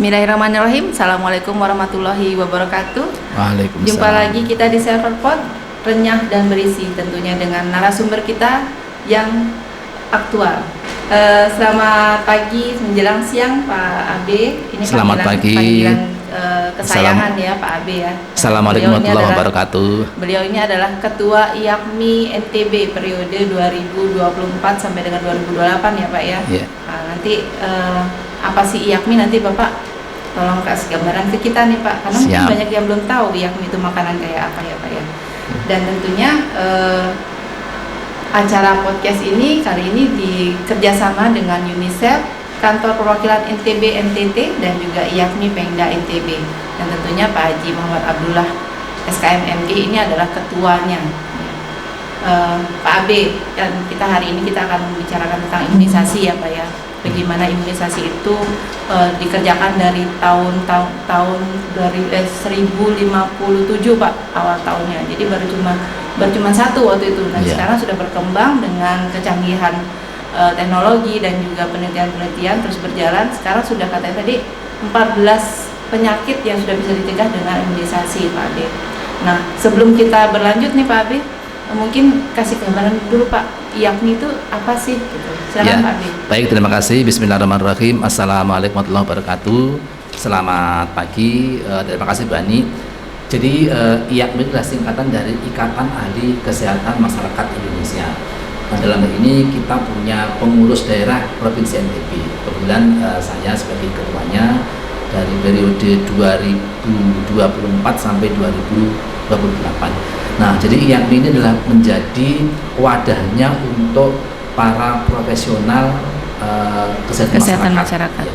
Bismillahirrahmanirrahim. Assalamualaikum warahmatullahi wabarakatuh. Waalaikumsalam. Jumpa lagi kita di Serverpod, renyah dan berisi, tentunya dengan narasumber kita yang aktual. Selamat pagi menjelang siang Pak Abe. Ini selamat pagi. Panggilan kesayangan ya Pak Abe ya. Assalamualaikum warahmatullahi wabarakatuh. Beliau ini adalah Ketua IAKMI NTB periode 2024 sampai dengan 2028 ya Pak ya. Yeah. Nah, nanti apa sih IAKMI, nanti Bapak tolong kasih gambaran ke kita nih Pak, karena mungkin banyak yang belum tahu IAKMI itu makanan kayak apa ya Pak ya. Dan tentunya acara podcast ini kali ini dikerjasama dengan UNICEF, Kantor Perwakilan NTB NTT, dan juga IAKMI Pemda NTB. Dan tentunya Pak Haji Muhammad Abdullah SKM MG ini adalah ketuanya. Pak Abe, dan kita hari ini kita akan membicarakan tentang imunisasi ya Pak ya. Bagaimana imunisasi itu dikerjakan dari tahun 1057 Pak, awal tahunnya. Jadi baru cuma satu waktu itu. Nah, sekarang sudah berkembang dengan kecanggihan teknologi dan juga penelitian terus berjalan. Sekarang sudah katanya tadi 14 penyakit yang sudah bisa dicegah dengan imunisasi Pak Abe. Nah, sebelum kita berlanjut nih Pak Abe, mungkin kasih gambaran dulu Pak, IAKMI itu apa sih? Gitu. Silakan Pak Abe. Baik, terima kasih. Bismillahirrahmanirrahim. Assalamualaikum warahmatullahi wabarakatuh. Selamat pagi. Terima kasih Bani. Jadi IAKMI adalah singkatan dari Ikatan Ahli Kesehatan Masyarakat Indonesia. Nah, dalam hal ini kita punya pengurus daerah Provinsi NTB. Kebetulan saya sebagai ketuanya dari periode 2024 sampai 2028. Nah, jadi IAKMI ini adalah menjadi wadahnya untuk para profesional kesehatan masyarakat. Ya.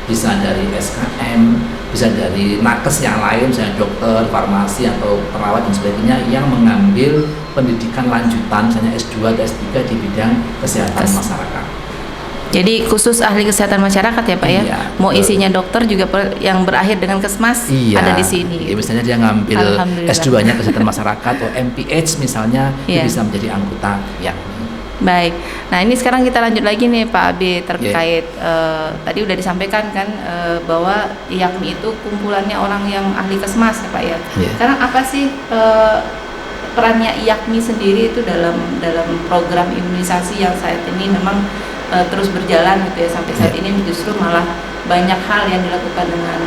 Bisa dari SKM, bisa dari nakes yang lain, misalnya dokter, farmasi atau perawat dan sebagainya yang mengambil pendidikan lanjutan, misalnya S2 atau S3 di bidang kesehatan masyarakat. Jadi khusus ahli kesehatan masyarakat ya Pak ya? Iya, mau isinya dokter juga yang berakhir dengan kesmas ada di sini. Iya, misalnya dia ngambil S2-nya kesehatan masyarakat atau MPH misalnya, dia bisa menjadi anggota IAKMI. Baik, nah ini sekarang kita lanjut lagi nih Pak Abe terkait tadi udah disampaikan kan bahwa IAKMI itu kumpulannya orang yang ahli kesmas ya Pak ya. Sekarang apa sih perannya IAKMI sendiri itu dalam program imunisasi yang saat ini memang terus berjalan gitu ya, sampai saat ini justru malah banyak hal yang dilakukan dengan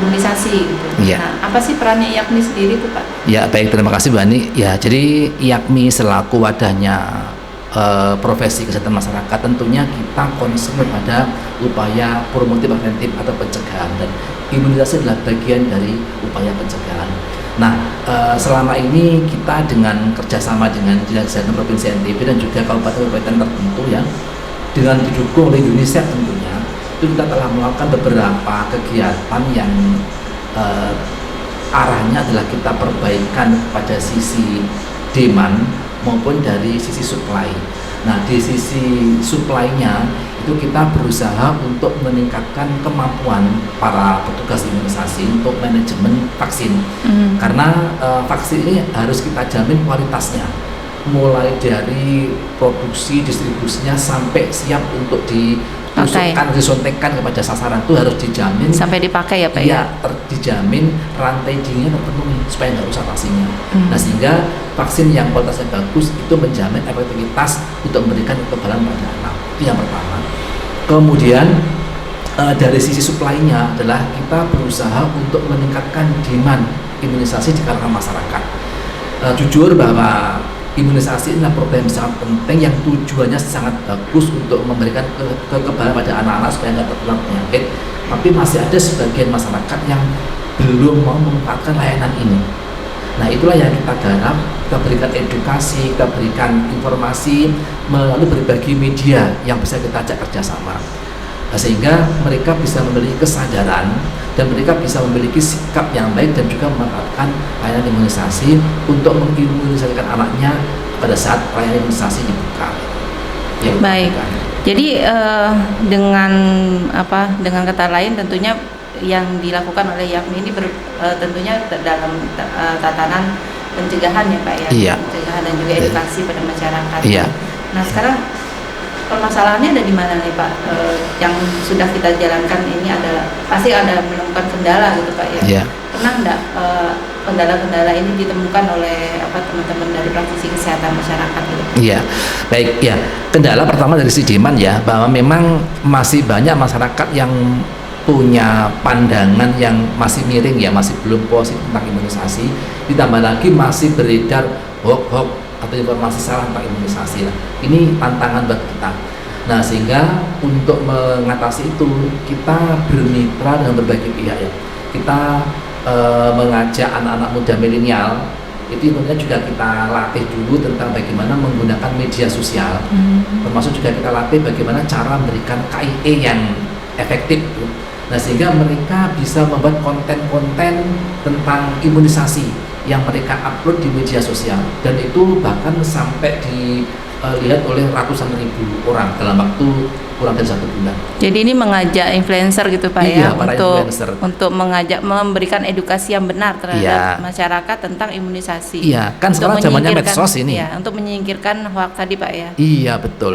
imunisasi gitu. Nah, apa sih perannya IAKMI sendiri itu Pak? Ya, baik, terima kasih Bani. Ya, jadi IAKMI selaku wadahnya profesi kesehatan masyarakat, tentunya kita concern pada upaya promotif preventif atau pencegahan, dan imunisasi adalah bagian dari upaya pencegahan. Nah, selama ini kita dengan kerjasama dengan Dinas Kesehatan Provinsi NTB dan juga kabupaten-kabupaten tertentu ya, dengan didukung oleh UNICEF tentunya, itu kita telah melakukan beberapa kegiatan yang arahnya adalah kita perbaikan pada sisi demand maupun dari sisi supply. Nah, di sisi supply-nya itu kita berusaha untuk meningkatkan kemampuan para petugas imunisasi untuk manajemen vaksin. Karena vaksin ini harus kita jamin kualitasnya, mulai dari produksi, distribusinya sampai siap untuk disuntikkan kepada sasaran, itu harus dijamin sampai dipakai ya Pak ya? Dijamin rantai dinginnya terpenuhi supaya nggak rusak vaksinnya. Nah, sehingga vaksin yang kualitasnya bagus itu menjamin efektivitas untuk memberikan kekebalan pada anak. Itu yang pertama. Kemudian dari sisi supply-nya adalah kita berusaha untuk meningkatkan demand imunisasi di kalangan masyarakat. Jujur bahwa imunisasi adalah program yang sangat penting yang tujuannya sangat bagus untuk memberikan kekebalan pada anak-anak supaya nggak tertular penyakit, tapi masih ada sebagian masyarakat yang belum mau memanfaatkan layanan ini. Nah, itulah yang kita garap, kita berikan edukasi, kita berikan informasi melalui berbagai media yang bisa kita ajak kerjasama. Nah, sehingga mereka bisa memiliki kesadaran dan mereka bisa memiliki sikap yang baik dan juga memanfaatkan layanan imunisasi untuk mengimunisasikan anaknya pada saat layanan imunisasi dibuka. Ya, baik. Jadi dengan kata lain tentunya yang dilakukan oleh IAKMI ini tentunya dalam tatanan pencegahan ya Pak ya. Pencegahan dan juga edukasi pada masyarakat. Nah, sekarang permasalahannya ada di mana nih Pak? Yang sudah kita jalankan ini ada pasti ada menemukan kendala gitu Pak ya. Yeah. Pernah enggak kendala-kendala ini ditemukan oleh teman-teman dari praktisi kesehatan masyarakat gitu? Iya, baik ya. Kendala pertama dari si Diman ya, bahwa memang masih banyak masyarakat yang punya pandangan yang masih miring ya, masih belum positif tentang imunisasi. Ditambah lagi masih beredar hoax atau informasi salah tentang imunisasi. Nah, ini tantangan buat kita. Nah, sehingga untuk mengatasi itu kita bermitra dengan berbagai pihak ya. Kita mengajak anak-anak muda milenial itu tentunya juga kita latih dulu tentang bagaimana menggunakan media sosial, termasuk juga kita latih bagaimana cara memberikan KIE yang efektif. Nah, sehingga mereka bisa membuat konten-konten tentang imunisasi yang mereka upload di media sosial, dan itu bahkan sampai dilihat oleh ratusan ribu orang dalam waktu kurang dari 1 bulan. Jadi ini mengajak influencer gitu Pak iya, ya, untuk mengajak memberikan edukasi yang benar terhadap masyarakat tentang imunisasi. Iya, kan sekarang zamannya medsos ini. Iya, untuk menyingkirkan hoax tadi Pak ya. Iya, betul.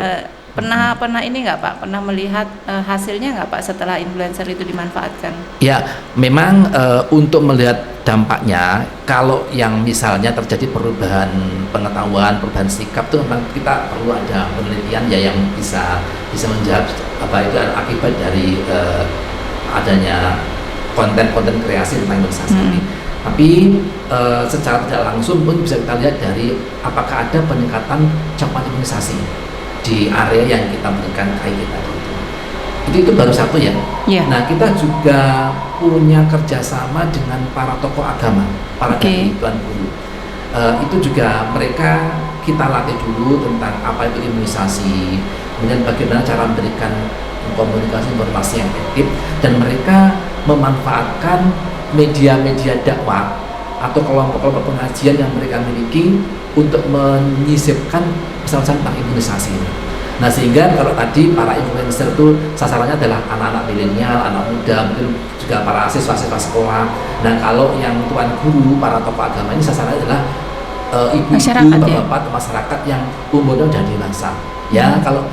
Pernah ini nggak Pak? Pernah melihat hasilnya nggak Pak setelah influencer itu dimanfaatkan? Ya, memang untuk melihat dampaknya, kalau yang misalnya terjadi perubahan pengetahuan, perubahan sikap itu memang kita perlu ada penelitian ya yang bisa menjawab apa itu akibat dari adanya konten-konten kreasi tentang imunisasi ini. Tapi secara tidak langsung pun bisa kita lihat dari apakah ada peningkatan cakupan imunisasi di area yang kita berikan KIE tadi itu baru satu ya. Yeah. Nah, kita juga punya kerjasama dengan para tokoh agama, para tuan guru. Itu juga mereka kita latih dulu tentang apa itu imunisasi, kemudian bagaimana cara memberikan komunikasi informasi yang efektif, dan mereka memanfaatkan media-media dakwah atau kelompok-kelompok pengajian yang mereka miliki untuk menyisipkan pesan-pesan tentang imunisasi ini. Nah, sehingga kalau tadi para influencer itu sasarannya adalah anak-anak milenial, anak muda, mungkin juga para siswa-siswa sekolah. Nah, kalau yang tuan guru, para tokoh agama ini sasarannya adalah ibu-ibu, bapak-bapak, masyarakat yang umurnya sudah dewasa. Ya, kalau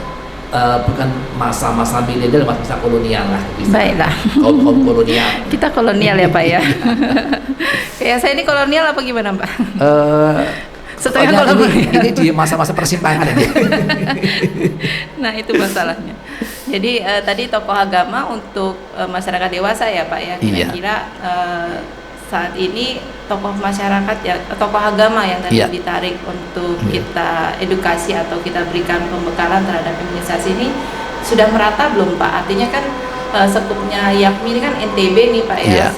bukan masa-masa milenial, masa kolonial lah. Baiklah. Kaum kolonial. Kita kolonial ya Pak ya. Ya, saya ini kolonial apa gimana Pak? Setengah kolonial. Ini di masa-masa persimpangan ini. Nah, itu masalahnya. Jadi tadi tokoh agama untuk masyarakat dewasa ya Pak ya. Kira-kira saat ini tokoh masyarakat ya, tokoh agama yang tadi ditarik untuk kita edukasi atau kita berikan pembekalan terhadap imunisasi ini sudah merata belum Pak? Artinya kan sekupnya YAKMI ini kan NTB nih Pak ya,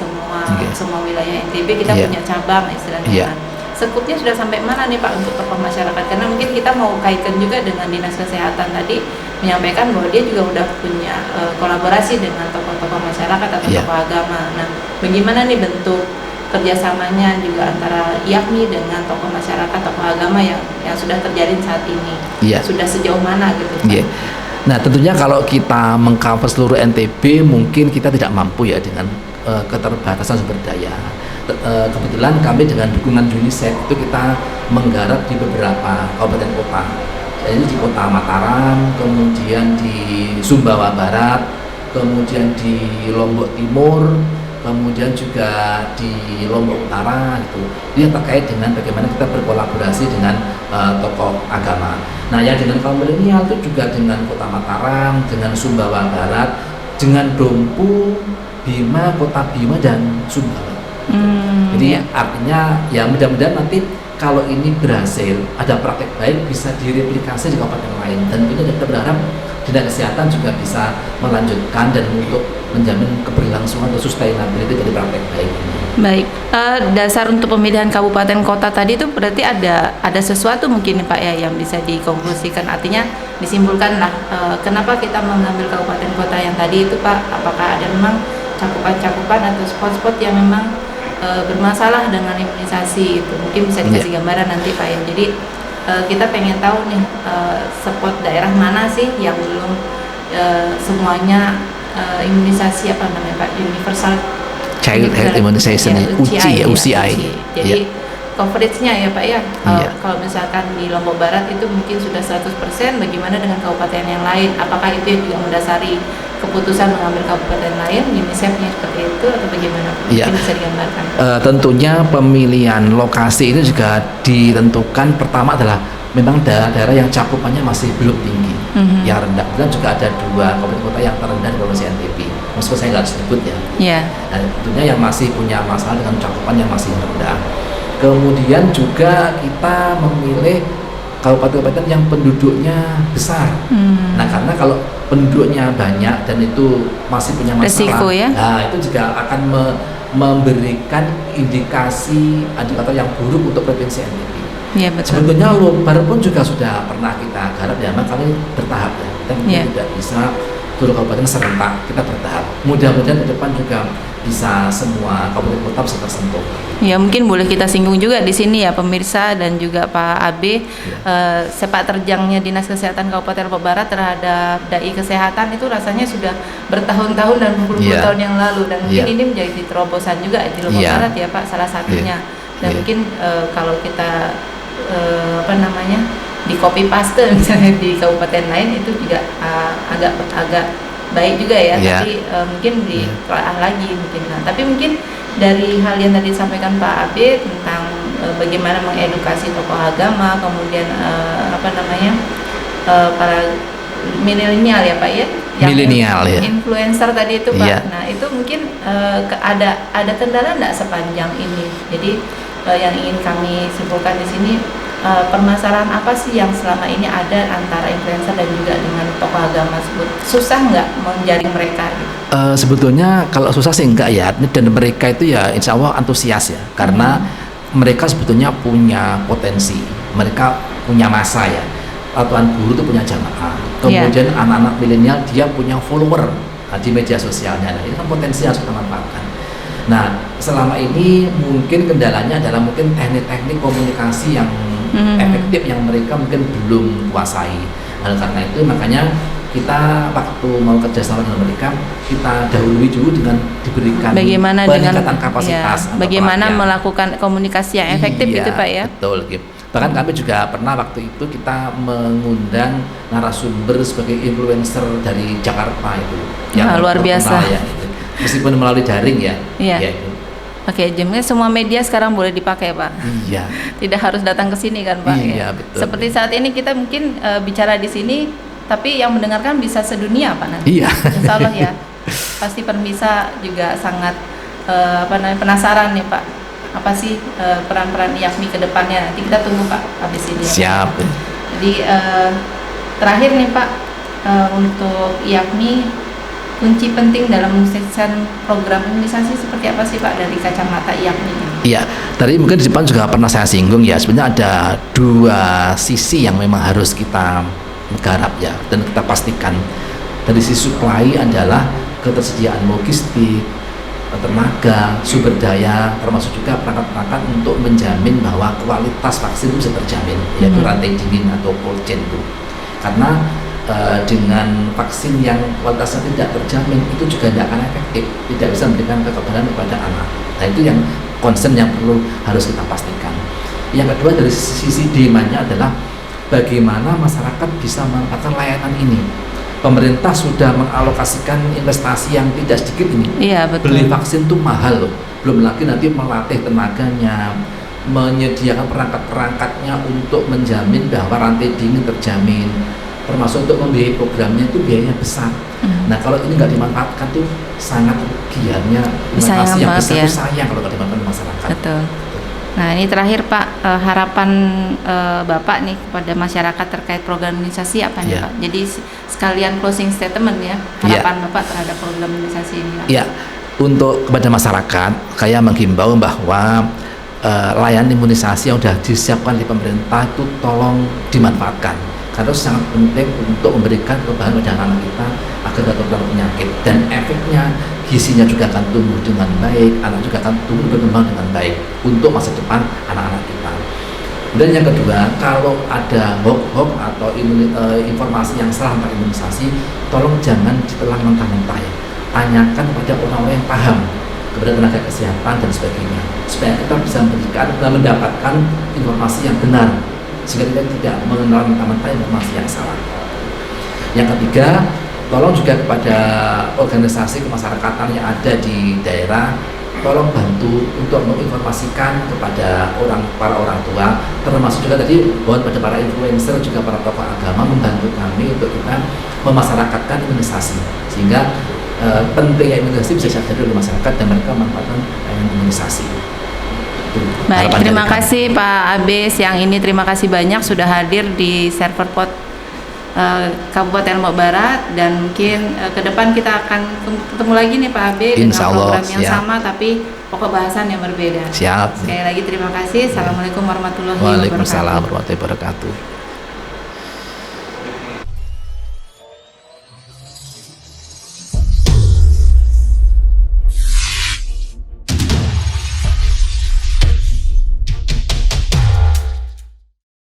semua wilayah NTB kita punya cabang istilahnya. Sekupnya sudah sampai mana nih Pak untuk tokoh masyarakat? Karena mungkin kita mau kaitkan juga dengan dinas kesehatan tadi menyampaikan bahwa dia juga udah punya kolaborasi dengan tokoh-tokoh masyarakat atau tokoh agama. Nah, bagaimana nih bentuk kerjasamanya juga antara YAKMI dengan tokoh masyarakat, tokoh agama yang sudah terjalin saat ini? Sudah sejauh mana gitu Pak? Nah, tentunya kalau kita mengcover seluruh NTB mungkin kita tidak mampu ya dengan keterbatasan sumber daya. Kebetulan kami dengan dukungan UNICEF itu kita menggarap di beberapa kabupaten kota. Jadi di kota Mataram, kemudian di Sumbawa Barat, kemudian di Lombok Timur, kemudian juga di Lombok Utara gitu. Ini yang terkait dengan bagaimana kita berkolaborasi dengan tokoh agama. Nah, yang dengan kaum milenial itu juga dengan kota Mataram, dengan Sumbawa Barat, dengan Dompu, Bima, kota Bima dan Sumbawa. Jadi artinya ya mudah-mudahan nanti kalau ini berhasil, ada praktek baik bisa direplikasi di kabupaten lain, dan kita berharap dinas kesehatan juga bisa melanjutkan dan untuk menjamin keberlangsungan atau sustainability dari praktek baik ini. Baik, dasar untuk pemilihan kabupaten kota tadi itu berarti ada sesuatu mungkin Pak ya yang bisa dikonklusikan, artinya disimpulkan lah kenapa kita mengambil kabupaten kota yang tadi itu Pak? Apakah ada memang cakupan-cakupan atau spot-spot yang memang bermasalah dengan imunisasi itu? Mungkin bisa dikasih gambaran nanti Pak ya. Jadi kita pengen tahu nih spot daerah mana sih yang belum semuanya imunisasi apa namanya Pak, universal Child Health Immunization, UCI. Jadi coveragenya ya Pak ya. Iya. Kalau misalkan di Lombok Barat itu mungkin sudah 100%, bagaimana dengan kabupaten yang lain? Apakah itu yang juga mendasari keputusan mengambil kabupaten lain, UNICEF-nya seperti itu atau bagaimana? Iya. Mungkin bisa digambarkan. Tentunya pemilihan lokasi ini juga ditentukan pertama adalah memang daerah-daerah yang cakupannya masih belum tinggi, yang rendah. Dan juga ada 2 kabupaten kota yang terendah di Provinsi NTB. Meskipun saya nggak sebut ya. Iya. Nah, tentunya yang masih punya masalah dengan cakupan yang masih rendah. Kemudian juga kita memilih kabupaten-kabupaten yang penduduknya besar. Nah, karena kalau penduduknya banyak dan itu masih punya masalah, resiko ya? Nah itu juga akan memberikan indikator yang buruk untuk Provinsi NTB. Iya betul. Sebetulnya Lombok pun juga sudah pernah kita garap ya, kali bertahap ya. Kita tidak bisa seluruh kabupaten serentak, kita bertahap. Mudah-mudahan ke depan juga bisa semua kabupaten kota bisa tersentuh. Ya mungkin boleh kita singgung juga di sini ya pemirsa dan juga Pak Abe, sepak terjangnya Dinas Kesehatan Kabupaten Lombok Barat terhadap dai kesehatan itu rasanya sudah bertahun-tahun dan berpuluh-puluh tahun yang lalu, dan mungkin ini menjadi terobosan juga di Lombok Barat ya Pak, salah satunya. Dan mungkin kalau kita di copy paste misalnya di kabupaten lain itu juga agak baik juga ya, tapi mungkin ditelaah lagi mungkin. Nah, tapi mungkin dari hal yang tadi disampaikan Pak Abe tentang bagaimana mengedukasi tokoh agama, kemudian para milenial ya Pak ya, milenial ya, influencer tadi itu Pak. Nah itu mungkin ada kendala enggak sepanjang ini? Jadi yang ingin kami simpulkan di sini, permasalahan apa sih yang selama ini ada antara influencer dan juga dengan tokoh agama tersebut? Susah nggak menjaring mereka? Sebetulnya kalau susah sih enggak ya, dan mereka itu ya insya Allah antusias ya, karena mereka sebetulnya punya potensi, mereka punya masa ya. Tuan Guru itu punya jamaah, kemudian anak-anak milenial dia punya follower di media sosialnya. Nah, ini kan potensi yang harus kita manfaatkan. Nah, selama ini mungkin kendalanya adalah mungkin teknik-teknik komunikasi yang efektif yang mereka mungkin belum kuasai. Nah, karena itu makanya kita waktu mau kerjasama dengan mereka, kita dahului dulu dengan diberikan peningkatan kapasitas. Bagaimana melakukan komunikasi yang efektif itu Pak ya? Betul, gitu. Bahkan kami juga pernah waktu itu kita mengundang narasumber sebagai influencer dari Jakarta itu yang luar biasa ya, gitu. Meskipun melalui daring ya. Iya. Oke, jadinya semua media sekarang boleh dipakai Pak. Iya. Tidak harus datang ke sini kan Pak? Iya, betul. Seperti saat ini kita mungkin bicara di sini, tapi yang mendengarkan bisa sedunia Pak nanti. Iya. Insya Allah ya. Pasti pemirsa juga sangat penasaran nih Pak. Apa sih peran-peran IAKMI ke depannya? Nanti kita tunggu Pak habis ini. Siap. Ya, jadi terakhir nih Pak, untuk IAKMI, kunci penting dalam mensukseskan program imunisasi seperti apa sih Pak dari kacamata IAKMI? Iya, tadi mungkin di depan juga pernah saya singgung ya, sebenarnya ada 2 sisi yang memang harus kita garap ya, dan kita pastikan. Dari sisi supply adalah ketersediaan logistik, tenaga, sumber daya, termasuk juga perangkat-perangkat untuk menjamin bahwa kualitas vaksin itu bisa terjamin, yaitu rantai dingin atau cold chain itu. Karena dengan vaksin yang kualitasnya tidak terjamin itu juga tidak akan efektif, tidak bisa memberikan kekebalan kepada anak. Nah itu yang concern yang harus kita pastikan. Yang kedua dari sisi demand-nya adalah bagaimana masyarakat bisa memanfaatkan layanan ini. Pemerintah sudah mengalokasikan investasi yang tidak sedikit ini. Iya, betul. Beli vaksin tuh mahal loh. Belum lagi nanti melatih tenaganya, menyediakan perangkat-perangkatnya untuk menjamin bahwa rantai dingin terjamin. Termasuk untuk membiayai programnya itu biayanya besar. Nah kalau ini nggak dimanfaatkan tuh sangat rugiannya investasi yang besar itu sayang kalau nggak dimanfaatkan di masyarakat. Betul. Nah ini terakhir Pak, harapan Bapak nih kepada masyarakat terkait program imunisasi apa nih Pak? Jadi sekalian closing statement ya, harapan Bapak terhadap program imunisasi ini. Iya, untuk kepada masyarakat, saya menghimbau bahwa layanan imunisasi yang sudah disiapkan di pemerintah itu tolong dimanfaatkan. Karena itu sangat penting untuk memberikan kekebalan pada anak kita agar tidak tertular penyakit, dan efeknya gizinya juga akan tumbuh dengan baik, anak juga akan tumbuh berkembang dengan baik untuk masa depan anak-anak kita. Dan yang kedua, kalau ada hoax atau informasi yang salah tentang imunisasi, tolong jangan ditelan mentah-mentah ya. Tanyakan pada orang-orang yang paham. kepada tenaga kesehatan dan sebagainya, supaya kita bisa mendapatkan informasi yang benar, sehingga kita tidak mengenal mentah-mentah informasi yang salah. Yang ketiga, tolong juga kepada organisasi kemasyarakatan yang ada di daerah, tolong bantu untuk menginformasikan kepada para orang tua, termasuk juga tadi buat pada para influencer, juga para tokoh agama, membantu kami untuk kita memasyarakatkan imunisasi, sehingga pentingnya imunisasi bisa disadari oleh masyarakat dan mereka memanfaatkan imunisasi. Baik, terima kasih Pak Abe siang ini, terima kasih banyak sudah hadir di server pot Kabupaten Lombok Barat, dan mungkin ke depan kita akan ketemu lagi nih Pak Abe dengan program yang sama tapi pokok bahasan yang berbeda. Siap. Sekali lagi terima kasih. Assalamualaikum warahmatullahi wabarakatuh. Waalaikumsalam warahmatullahi wabarakatuh.